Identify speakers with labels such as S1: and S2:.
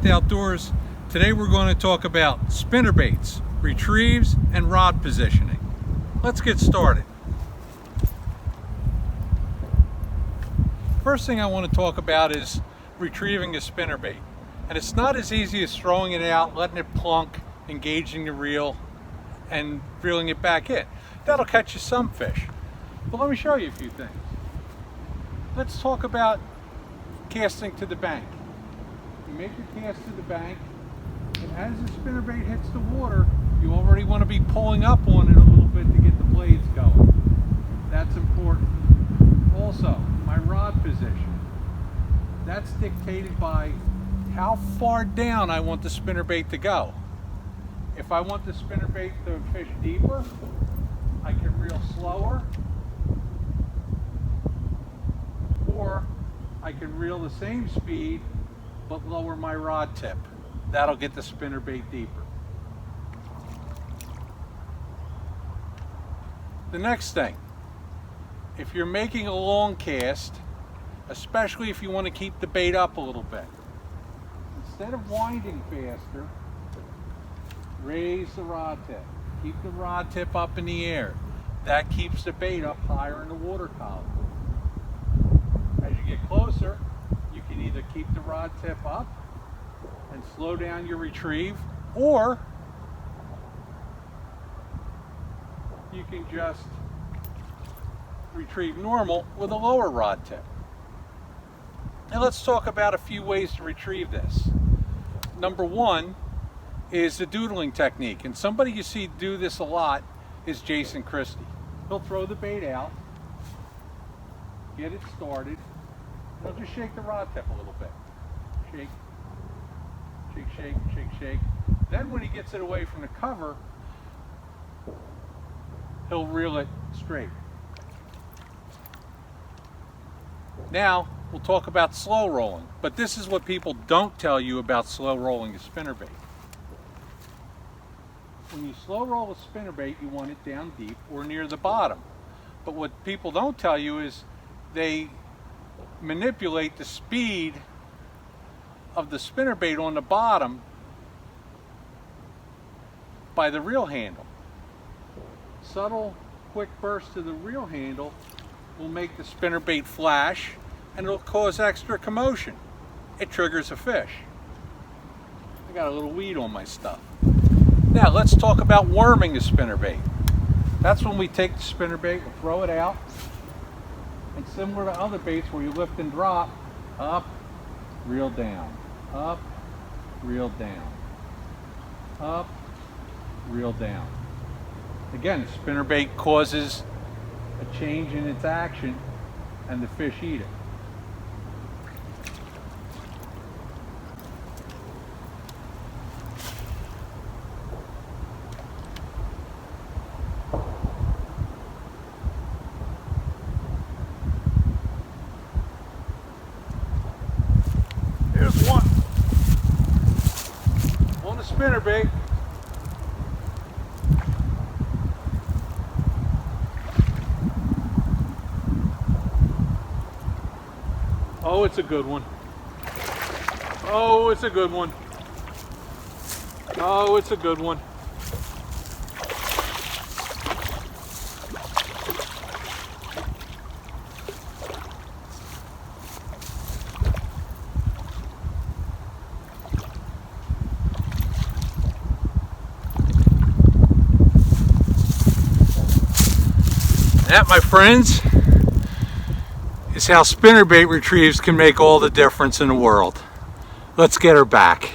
S1: Scott the Outdoors. Today we're going to talk about spinnerbaits, retrieves, and rod positioning. Let's get started. First thing I want to talk about is retrieving a spinnerbait. And it's not as easy as throwing it out, letting it plunk, engaging the reel, and reeling it back in. That'll catch you some fish. But let me show you a few things. Let's talk about casting to the bank. You make your cast to the bank, and as the spinnerbait hits the water, you already want to be pulling up on it a little bit to get the blades going. That's important. Also, my rod position. That's dictated by how far down I want the spinnerbait to go. If I want the spinnerbait to fish deeper, I can reel slower, or I can reel the same speed but lower my rod tip. That'll get the spinnerbait deeper. The next thing, if you're making a long cast, especially if you want to keep the bait up a little bit, instead of winding faster, raise the rod tip. Keep the rod tip up in the air. That keeps the bait up higher in the water column. As you get closer, you can either keep the rod tip up and slow down your retrieve, or you can just retrieve normal with a lower rod tip. And let's talk about a few ways to retrieve this. Number one is the doodling technique, and somebody you see do this a lot is Jason Christie. He'll throw the bait out, get it started, and he'll just shake the rod tip a little bit. Shake, shake, shake, shake, shake. Then when he gets it away from the cover, he'll reel it straight. Now we'll talk about slow rolling, but this is what people don't tell you about slow rolling a spinnerbait. When you slow roll a spinnerbait, you want it down deep or near the bottom. But what people don't tell you is they manipulate the speed of the spinnerbait on the bottom by the reel handle. Subtle, quick burst of the reel handle will make the spinnerbait flash, and it'll cause extra commotion. It triggers a fish. I got a little weed on my stuff. Now let's talk about worming the spinnerbait. That's when we take the spinnerbait, we'll throw it out, and similar to other baits where you lift and drop, up, reel down, up, reel down, up, reel down. Again, the spinnerbait causes a change in its action, and the fish eat it. Here's one on a spinnerbait. Oh, it's a good one. Oh, it's a good one. Oh, it's a good one. That, my friends, is how spinnerbait retrieves can make all the difference in the world. Let's get her back.